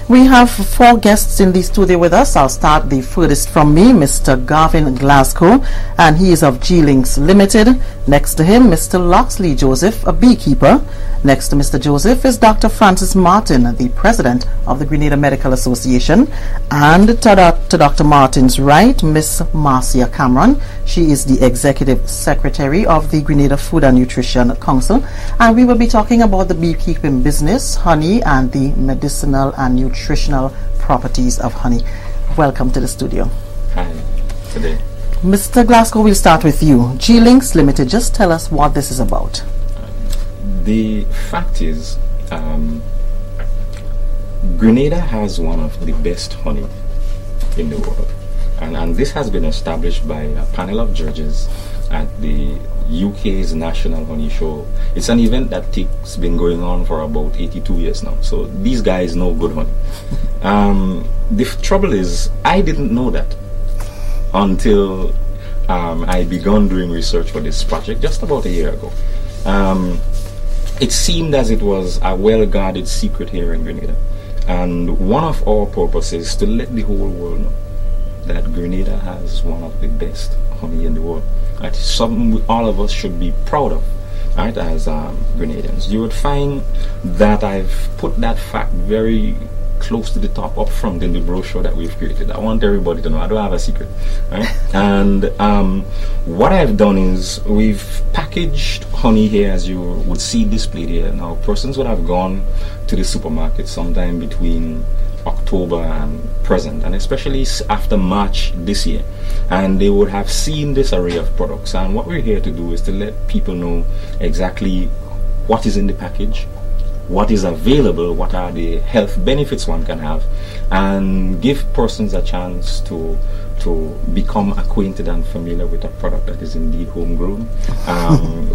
We have 4 guests in the studio with us. I'll start the furthest from me, Mr. Garvin Glasgow, and he is of G-Links Limited. Next to him, Mr. Loxley Joseph, a beekeeper. Next to Mr. Joseph is Dr. Francis Martin, the president of the Grenada Medical Association. And to Dr. Martin's right, Miss Marcia Cameron. She is the executive secretary of the Grenada Food and Nutrition Council. And we will be talking about the beekeeping business, honey, and the medicinal and nutritional properties of honey. Welcome to the studio. Hi, today. Mr. Glasgow, we'll start with you. G-Links Limited, just tell us what this is about. The fact is, Grenada has one of the best honey in the world. And this has been established by a panel of judges at the UK's National Honey Show. It's an event that's been going on for about 82 years now. So these guys know good honey. The trouble is, I didn't know that until I began doing research for this project just about a year ago. It seemed as it was a well-guarded secret here in Grenada. And one of our purposes is to let the whole world know that Grenada has one of the best honey in the world. It's something all of us should be proud of, right, as Grenadians. You would find that I've put that fact very close to the top up front in the brochure that we've created. I want everybody to know I don't have a secret, right? And what I've done is we've packaged honey here, as you would see displayed here. Now, persons would have gone to the supermarket sometime between October and present, and especially after March this year, and they would have seen this array of products. And what we're here to do is to let people know exactly what is in the package, what is available, what are the health benefits one can have, and give persons a chance to become acquainted and familiar with a product that is indeed homegrown.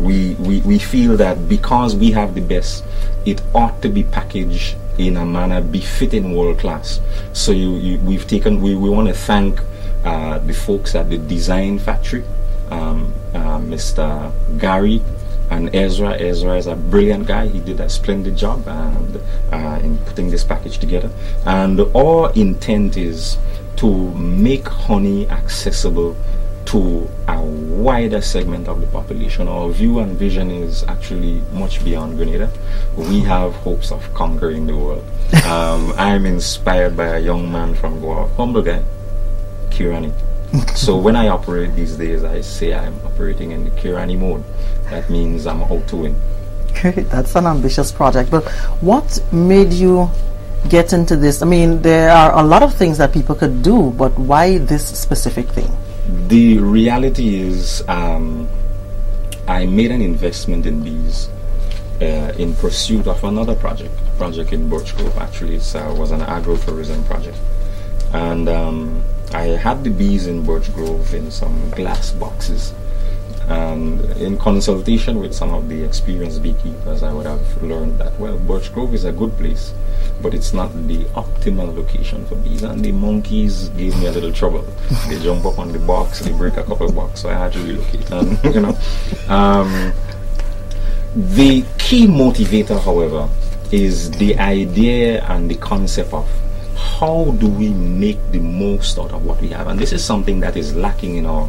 We feel that because we have the best, it ought to be packaged in a manner befitting world class. So we want to thank the folks at the Design Factory, Mr. Gary and Ezra. Ezra is a brilliant guy. He did a splendid job in putting this package together. And our intent is to make honey accessible to a wider segment of the population. Our view and vision is actually much beyond Grenada. We have hopes of conquering the world. I'm inspired by a young man from Goa, humble guy, Kirani. So when I operate these days, I say I'm operating in the Kirani mode. That means I'm out to win. Great, that's an ambitious project. But what made you get into this? I mean, there are a lot of things that people could do, but why this specific thing? The reality is, I made an investment in bees in pursuit of another project in Birch Grove. Actually, it was an agro-tourism project. And I had the bees in Birch Grove in some glass boxes. And in consultation with some of the experienced beekeepers, I would have learned that, well, Birch Grove is a good place, but it's not the optimal location for bees. And the monkeys gave me a little trouble. They jump up on the box, they break a couple of boxes, so I had to relocate. And the key motivator, however, is the idea and the concept of how do we make the most out of what we have. And this is something that is lacking in our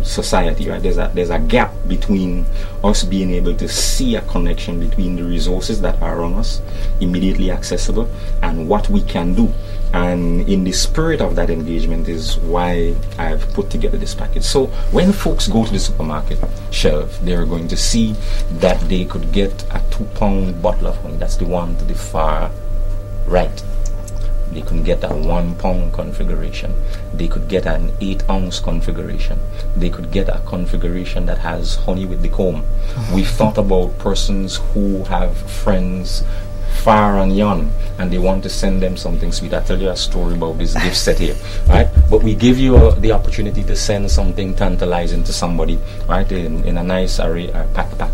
society, right? There's a gap between us being able to see a connection between the resources that are around us, immediately accessible, and what we can do. And in the spirit of that engagement is why I've put together this package. So when folks go to the supermarket shelf, they're going to see that they could get a 2-pound bottle of honey. That's the one to the far right. They could get a 1-pound configuration. They could get an 8-ounce configuration. They could get a configuration that has honey with the comb. We've thought about persons who have friends far and young and they want to send them something sweet. I'll tell you a story about this gift set here, right? But we give you the opportunity to send something tantalizing to somebody, right, in a nice array,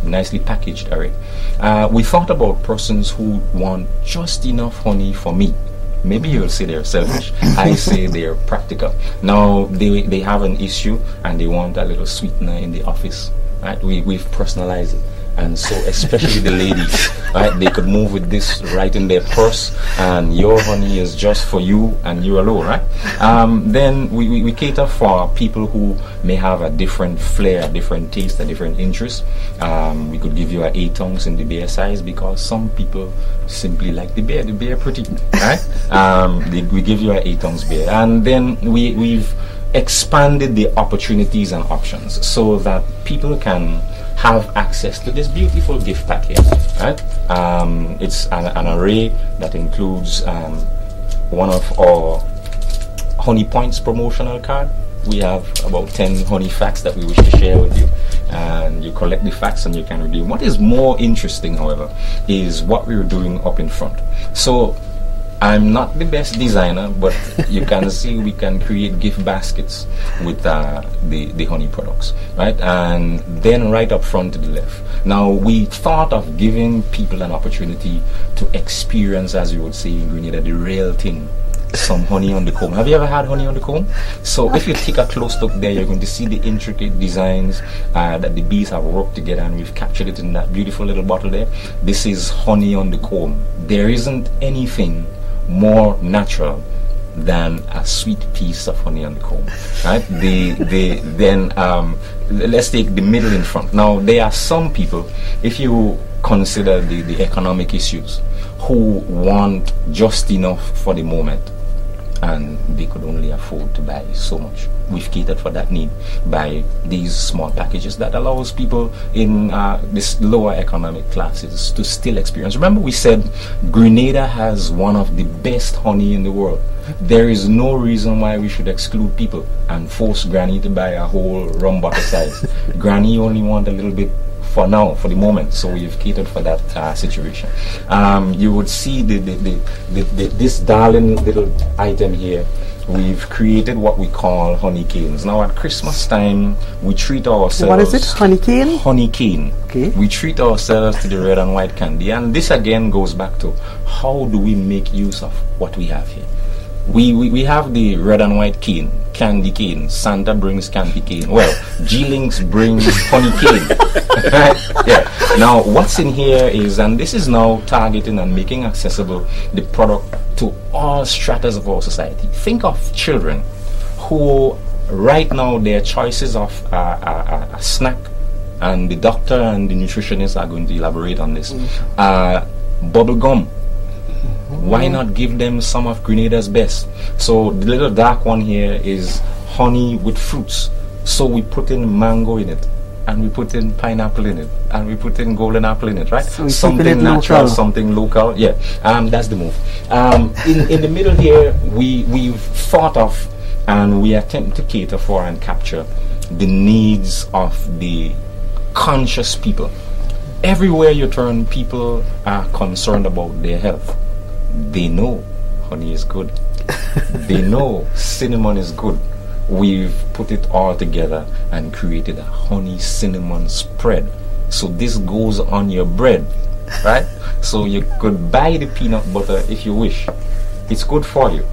nicely packaged array. We thought about persons who want just enough honey for me. Maybe you'll say they're selfish. I say they're practical. Now they have an issue and they want a little sweetener in the office, right? We've personalized it. And so especially the ladies, right, they could move with this right in their purse, and your honey is just for you and you alone, right? Then we cater for people who may have a different flair, a different taste, a different interest. We could give you an 8 ounce in the beer size, because some people simply like the beer pretty, right? We give you an 8 ounce beer. And then we've expanded the opportunities and options so that people can have access to this beautiful gift pack here, right? It's an array that includes one of our Honey Points promotional card. We have about 10 honey facts that we wish to share with you, and you collect the facts and you can redeem. What is more interesting, however, is what we're doing up in front. So I'm not the best designer, but you can see we can create gift baskets with the honey products, right? And then right up front to the left. Now, we thought of giving people an opportunity to experience, as you would say in Grenada, the real thing. Some honey on the comb. Have you ever had honey on the comb? So if you take a close look there, you're going to see the intricate designs that the bees have worked together, and we've captured it in that beautiful little bottle there. This is honey on the comb. There isn't anything more natural than a sweet piece of honey on the comb, right? Then let's take the middle in front. Now, there are some people, if you consider the economic issues, who want just enough for the moment, and they could only afford to buy so much. We've catered for that need by these small packages that allows people in this lower economic classes to still experience. Remember, we said Grenada has one of the best honey in the world. There is no reason why we should exclude people and force Granny to buy a whole rum bottle size. Granny only want a little bit for now, for the moment, so we've catered for that situation. You would see this darling little item here. We've created what we call honey canes. Now, at Christmas time, we treat ourselves. What is it? Honey cane? Honey cane. Okay. We treat ourselves to the red and white candy, and this again goes back to how do we make use of what we have here. We have the red and white cane, candy cane. Santa brings candy cane. Well, G-Links brings honey cane. Right? Yeah. Now, what's in here is, and this is now targeting and making accessible the product to all stratas of our society. Think of children who right now their choices of a snack, and the doctor and the nutritionist are going to elaborate on this. Bubble gum. Why not give them some of Grenada's best? So the little dark one here is honey with fruits. So we put in mango in it, and we put in pineapple in it, and we put in golden apple in it, right? So something natural, local. Something local. Yeah, that's the move. In the middle here, we've thought of, and we attempt to cater for and capture the needs of the conscious people. Everywhere you turn, people are concerned about their health. They know honey is good. They know cinnamon is good. We've put it all together and created a honey cinnamon spread. So this goes on your bread, right? So you could buy the peanut butter if you wish. It's good for you.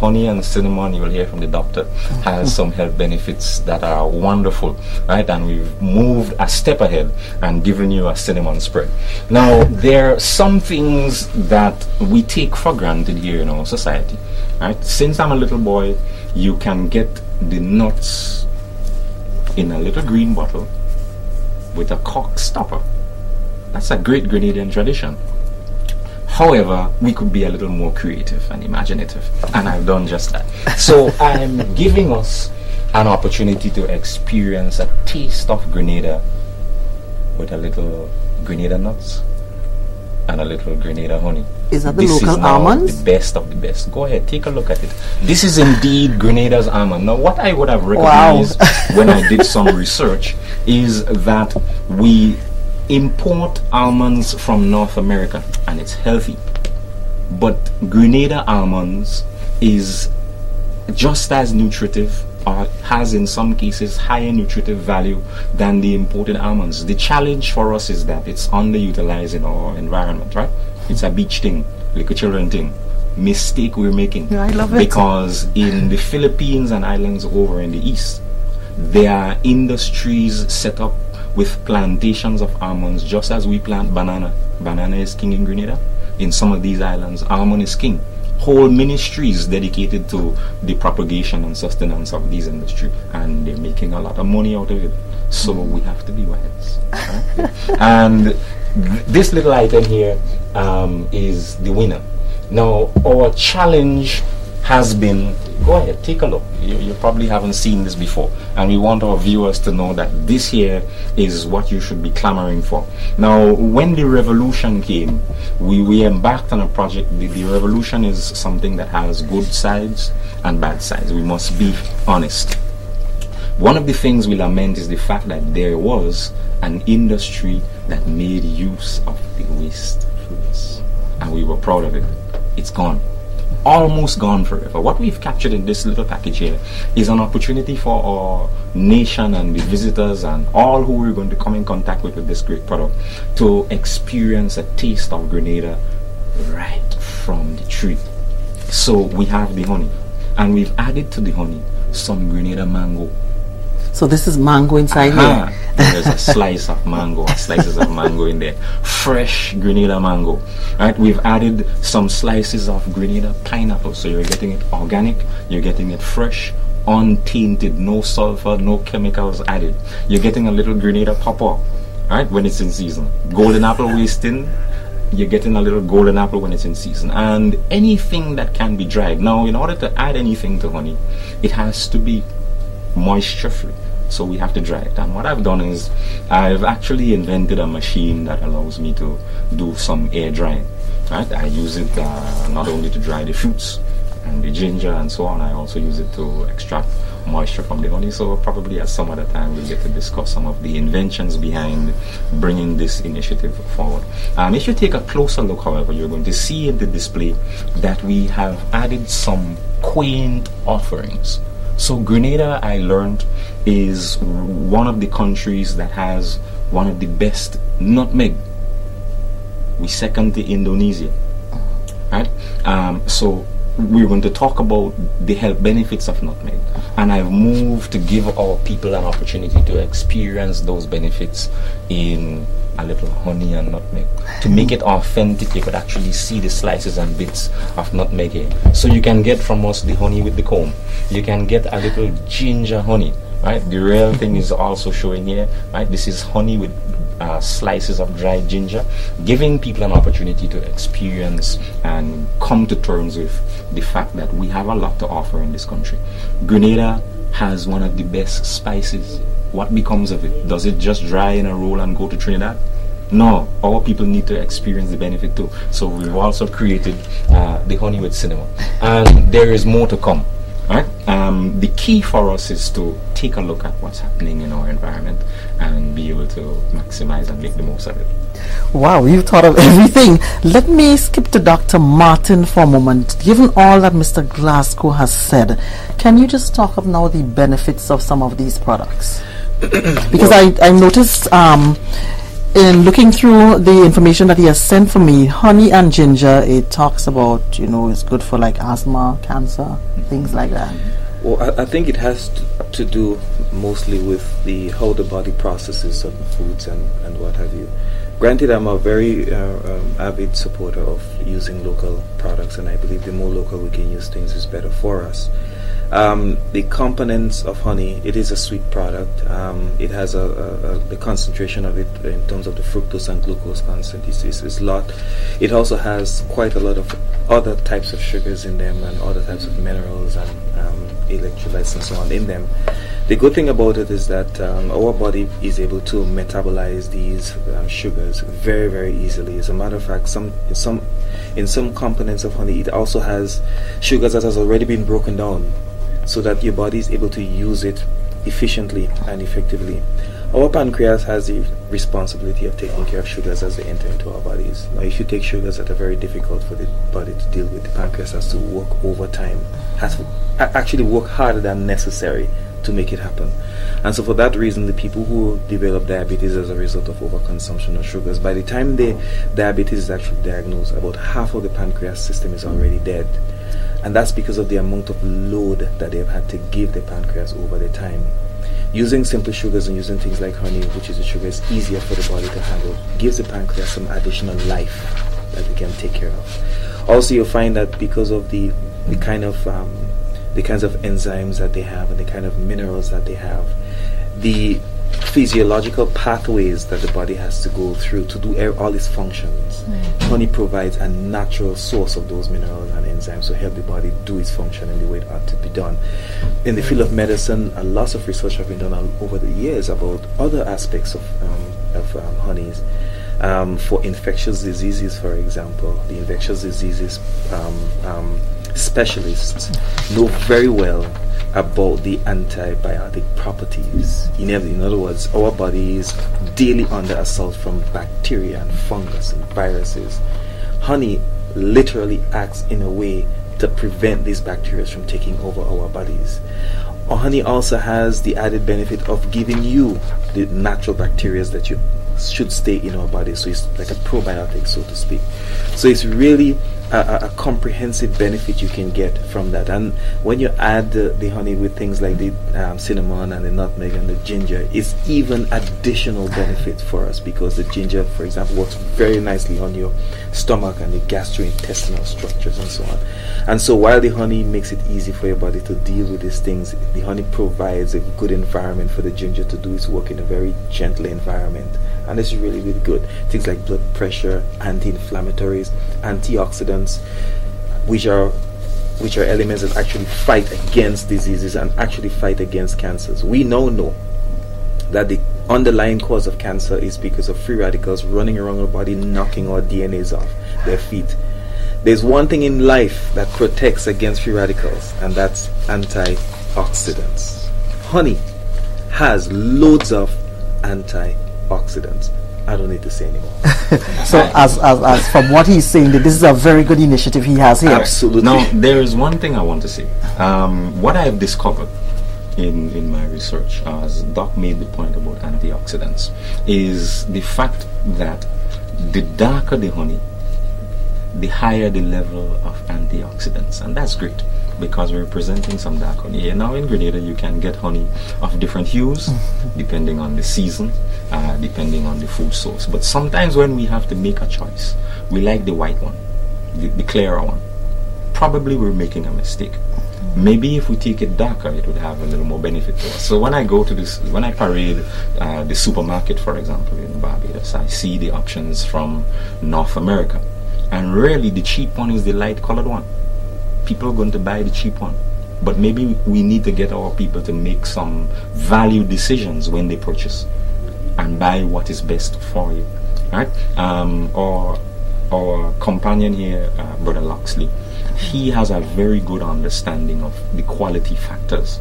Honey and cinnamon, you'll hear from the doctor, has some health benefits that are wonderful, right? And we've moved a step ahead and given you a cinnamon spread. Now, there are some things that we take for granted here in our society, right? Since I'm a little boy, you can get the nuts in a little green bottle with a cork stopper. That's a great Grenadian tradition. However, we could be a little more creative and imaginative, and I've done just that. So I'm giving us an opportunity to experience a taste of Grenada with a little Grenada nuts and a little Grenada honey. Is that the local almonds? The best of the best. Go ahead, take a look at it. This is indeed Grenada's almond. Now, what I would have recognized when I did some research is that we import almonds from North America, and it's healthy, but Grenada almonds is just as nutritive, or has in some cases higher nutritive value than the imported almonds. The challenge for us is that it's underutilized in our environment, right? It's a beach thing, like a children thing. Mistake we're making. Yeah, I love it. Because in the Philippines and islands over in the east, there are industries set up with plantations of almonds, just as we plant banana. Banana is king in Grenada. In some of these islands, almond is king. Whole ministries dedicated to the propagation and sustenance of these industry, and they're making a lot of money out of it. So we have to be wise. Right? And this little item here is the winner. Now, our challenge has been, go ahead, take a look. You probably haven't seen this before, and we want our viewers to know that this here is what you should be clamoring for. Now, when the revolution came, we embarked on a project. The revolution is something that has good sides and bad sides. We must be honest. One of the things we lament is the fact that there was an industry that made use of the waste foods, and we were proud of it. It's gone. Almost gone forever. What we've captured in this little package here is an opportunity for our nation and the visitors and all who we're going to come in contact with this great product to experience a taste of Grenada right from the tree. So we have the honey, and we've added to the honey some Grenada mango. So this is mango inside here. There's a slice of mango, or slices of mango in there. Fresh Grenada mango. Right? We've added some slices of Grenada pineapple. So you're getting it organic, you're getting it fresh, untainted, no sulfur, no chemicals added. You're getting a little Grenada pawpaw, right, when it's in season. Golden apple wasting, you're getting a little golden apple when it's in season. And anything that can be dried. Now, in order to add anything to honey, it has to be moisture free. So we have to dry it. And what I've done is I've actually invented a machine that allows me to do some air drying. Right? I use it not only to dry the fruits and the ginger and so on, I also use it to extract moisture from the honey. So probably at some other time we'll get to discuss some of the inventions behind bringing this initiative forward. If you take a closer look, however, you're going to see in the display that we have added some quaint offerings. So Grenada, I learned, is one of the countries that has one of the best nutmeg. We second to Indonesia, right? So we're going to talk about the health benefits of nutmeg, and I've moved to give our people an opportunity to experience those benefits in a little honey and nutmeg. To make it authentic, you could actually see the slices and bits of nutmeg here. So you can get from us the honey with the comb. You can get a little ginger honey, right? The real thing is also showing here, right? This is honey with slices of dried ginger, giving people an opportunity to experience and come to terms with the fact that we have a lot to offer in this country. Grenada has one of the best spices. What becomes of it? Does it just dry in a roll and go to Trinidad? No, our people need to experience the benefit too. So we've also created the honey with cinnamon, and there is more to come. Right? The key for us is to take a look at what's happening in our environment and be able to maximize and make the most of it. Wow, you've thought of everything. Let me skip to Dr. Martin for a moment. Given all that Mr. Glasgow has said, can you just talk of now the benefits of some of these products? Because I noticed in looking through the information that he has sent for me, honey and ginger, it talks about, you know, it's good for like asthma, cancer, things like that. Well, I think it has to do mostly with the how the body processes certain foods and what have you. Granted, I'm a very avid supporter of using local products, and I believe the more local we can use things is better for us. The components of honey, it is a sweet product. It has the concentration of it in terms of the fructose and glucose content is a lot. It also has quite a lot of other types of sugars in them and other types of minerals and electrolytes and so on in them. The good thing about it is that our body is able to metabolize these sugars very, very easily. As a matter of fact, in some components of honey, it also has sugars that has already been broken down, so that your body is able to use it efficiently and effectively. Our pancreas has the responsibility of taking care of sugars as they enter into our bodies. Now, if you take sugars that are very difficult for the body to deal with, the pancreas has to work overtime, has to actually work harder than necessary to make it happen. And so for that reason, the people who develop diabetes as a result of overconsumption of sugars, by the time the diabetes is actually diagnosed, about half of the pancreas system is already dead. And that's because of the amount of load that they've had to give the pancreas over the time. using simple sugars and using things like honey, which is a sugar, is easier for the body to handle, gives the pancreas some additional life that we can take care of. Also, you'll find that because of the kinds of enzymes that they have and the kind of minerals that they have, the physiological pathways that the body has to go through to do all its functions, honey provides a natural source of those minerals and enzymes to help the body do its function in the way it ought to be done. In the field of medicine, a lot of research has been done over the years about other aspects of honeys. For infectious diseases, for example, the infectious diseases specialists know very well about the antibiotic properties. In other words, our body is daily under assault from bacteria and fungus and viruses. Honey literally acts in a way to prevent these bacteria from taking over our bodies. Honey also has the added benefit of giving you the natural bacteria that you should stay in our body. So it's like a probiotic, so to speak. So it's really a comprehensive benefit you can get from that. And when you add the honey with things like the cinnamon and the nutmeg and the ginger, it's even additional benefit for us, because the ginger, for example, works very nicely on your stomach and the gastrointestinal structures and so on. And so while the honey makes it easy for your body to deal with these things, the honey provides a good environment for the ginger to do its work in a very gentle environment. And this is really, really good. Things like blood pressure, anti-inflammatories, antioxidants, which are elements that actually fight against diseases and actually fight against cancers. We now know that the underlying cause of cancer is because of free radicals running around our body, knocking our DNAs off their feet. There's one thing in life that protects against free radicals, and that's antioxidants. Honey has loads of antioxidants. I don't need to say anymore. So as from what he's saying, that this is a very good initiative he has here. Absolutely. Now, there is one thing I want to say. What I have discovered in my research, as Doc made the point about antioxidants, is the fact that the darker the honey, the higher the level of antioxidants. And that's great, because we're presenting some dark honey here. Now in Grenada you can get honey of different hues depending on the season, depending on the food source. But sometimes when we have to make a choice, we like the white one, the clearer one. Probably we're making a mistake. Maybe if we take it darker, it would have a little more benefit to us. So when I go to this, when I parade the supermarket, for example, in Barbados, I see the options from North America. And really the cheap one is the light colored one. People are going to buy the cheap one. But maybe we need to get our people to make some value decisions when they purchase and buy what is best for you. Right? Our companion here, Brother Loxley, he has a very good understanding of the quality factors.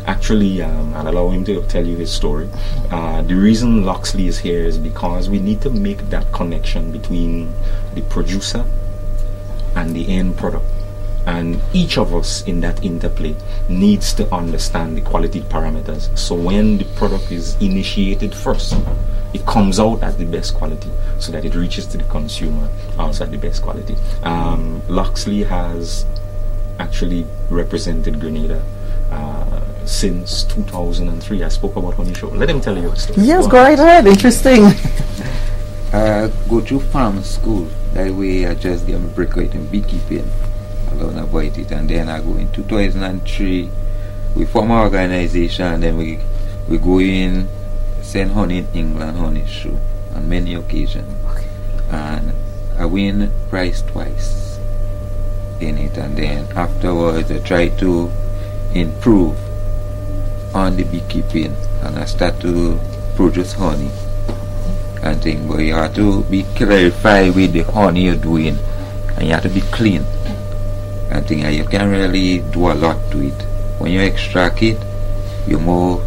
Actually, I'll allow him to tell you his story. The reason Loxley is here is because we need to make that connection between the producer and the end product. And each of us in that interplay needs to understand the quality parameters. So when the product is initiated first, it comes out as the best quality, so that it reaches to the consumer also at the best quality. Loxley has actually represented Grenada since 2003. I spoke about Honey Show. Let him tell you a story. Yes, go right ahead. Interesting. Go through farm school. That way I just get my breakaway in beekeeping. I learn about it, and then I go in 2003. We form an organization, and then we go in, send honey in England Honey Show on many occasions. Okay. And I win prize twice in it, and then afterwards I try to improve on the beekeeping, and I start to produce honey and things. But you have to be clarified with the honey you're doing, and you have to be clean and things. You can't really do a lot to it. When you extract it, you more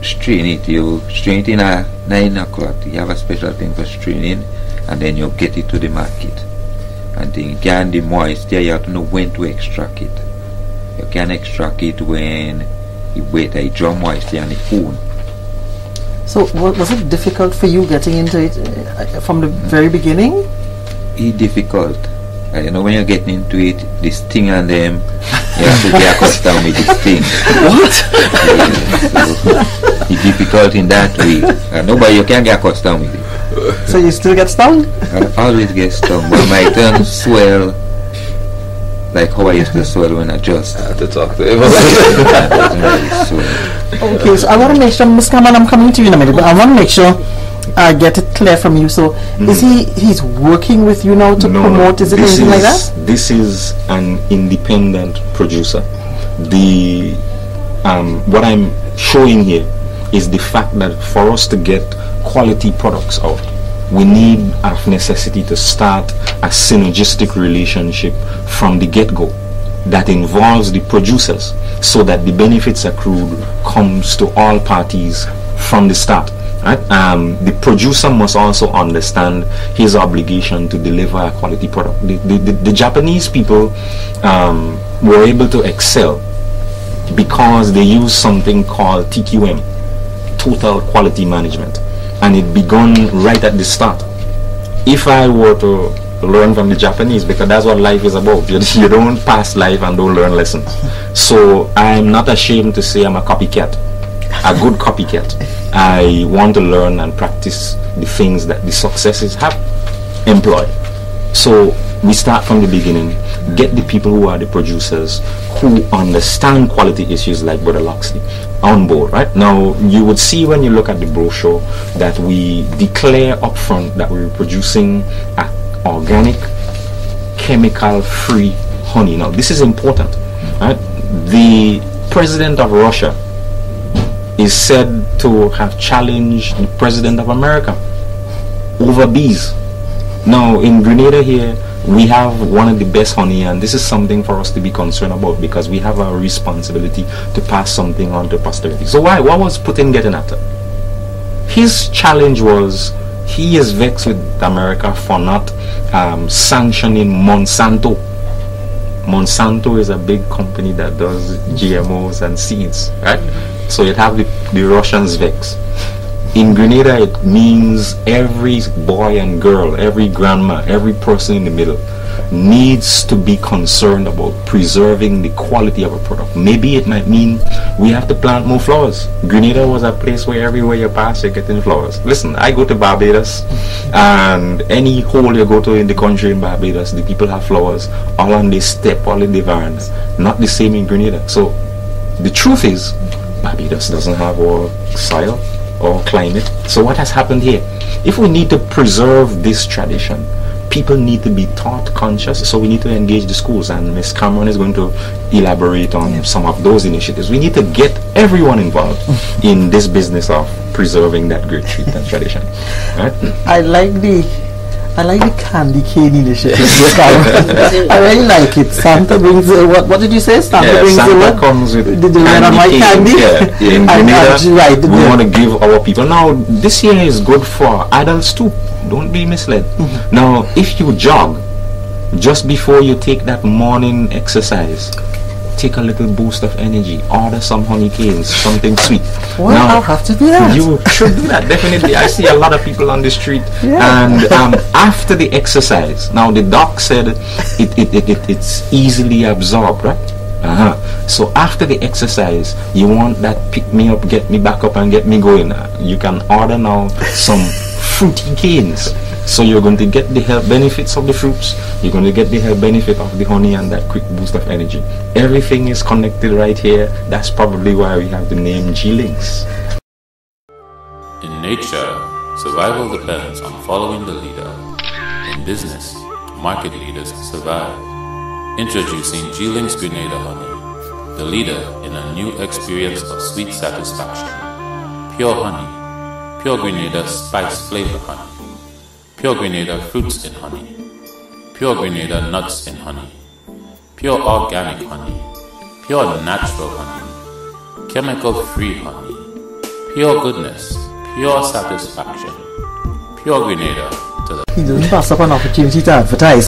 strain it. You strain it in a 9 o'clock. You have a special thing for straining, and then you get it to the market and things. You can't be moisture. You have to know when to extract it. You can extract it when you wait a drum moisture on its own. So was it difficult for you getting into it from the very beginning? It's difficult. You know, when you're getting into it, this thing and them, You have to get accustomed with this thing. What? So it's difficult in that way. Nobody, you can't get accustomed with it. So you still get stung? I always get stung, but my tongue swell like how I used to swell when I just. I have to talk to him. That doesn't really swell. Okay, so I want to make sure, Ms. Cameron, I'm coming to you in a minute, but I want to make sure I get it clear from you. So, is he's working with you now to promote? Is it anything like that? This is an independent producer. The what I'm showing here is the fact that for us to get quality products out, we need, of necessity, to start a synergistic relationship from the get-go that involves the producers, so that the benefits accrued comes to all parties from the start. Right? The producer must also understand his obligation to deliver a quality product. The Japanese people were able to excel because they use something called TQM, Total Quality Management, and it began right at the start. If I were to learn from the Japanese, because that's what life is about, you don't pass life and don't learn lessons. So I'm not ashamed to say I'm a copycat, a good copycat. I want to learn and practice the things that the successes have employed. So we start from the beginning, get the people who are the producers, who understand quality issues like Brother Loxley on board. Right now, you would see when you look at the brochure that we declare upfront that we're producing organic, chemical-free honey. Now, this is important. Right? The president of Russia is said to have challenged the president of America over bees. Now, in Grenada here, we have one of the best honey, and this is something for us to be concerned about, because we have a responsibility to pass something on to posterity. So what was Putin getting at? His challenge was, he is vexed with America for not sanctioning Monsanto. Monsanto is a big company that does GMOs and seeds, right? So you'd have the Russians vexed. In Grenada, it means every boy and girl, every grandma, every person in the middle needs to be concerned about preserving the quality of a product. Maybe it might mean we have to plant more flowers. Grenada was a place where everywhere you pass, you're getting flowers. Listen, I go to Barbados, and any hole you go to in the country in Barbados, the people have flowers all on their step, all in the veranda. Not the same in Grenada. So the truth is, Barbados doesn't have our soil or climate. So what has happened here? If we need to preserve this tradition, people need to be taught conscious, so we need to engage the schools, and Ms. Cameron is going to elaborate on some of those initiatives. We need to get everyone involved in this business of preserving that great treat and tradition. Right? I like the candy cane initiative. I really like it. Santa brings what did you say? Santa brings Santa comes with the red and white candy. In Grenada, we want to give our people. Now, this year is good for adults too. Don't be misled. Now, if you jog just before you take that morning exercise, take a little boost of energy, order some honey canes, something sweet. Well, now, I'll have to do that. You should do that, definitely. I see a lot of people on the street, and after the exercise, now the doc said it's easily absorbed, right? So after the exercise, you want that pick me up, get me back up and get me going. You can order now some fruity canes. So you're going to get the health benefits of the fruits, you're going to get the health benefit of the honey and that quick boost of energy. Everything is connected right here. That's probably why we have the name G-Links. In nature, survival depends on following the leader. In business, market leaders survive. Introducing G-Links Grenada Honey, the leader in a new experience of sweet satisfaction. Pure honey, pure Grenada spice flavor honey, pure Grenada fruits in honey, pure Grenada nuts in honey, pure organic honey, pure natural honey, chemical-free honey, pure goodness, pure satisfaction, pure Grenada to the... He doesn't pass up an opportunity to advertise.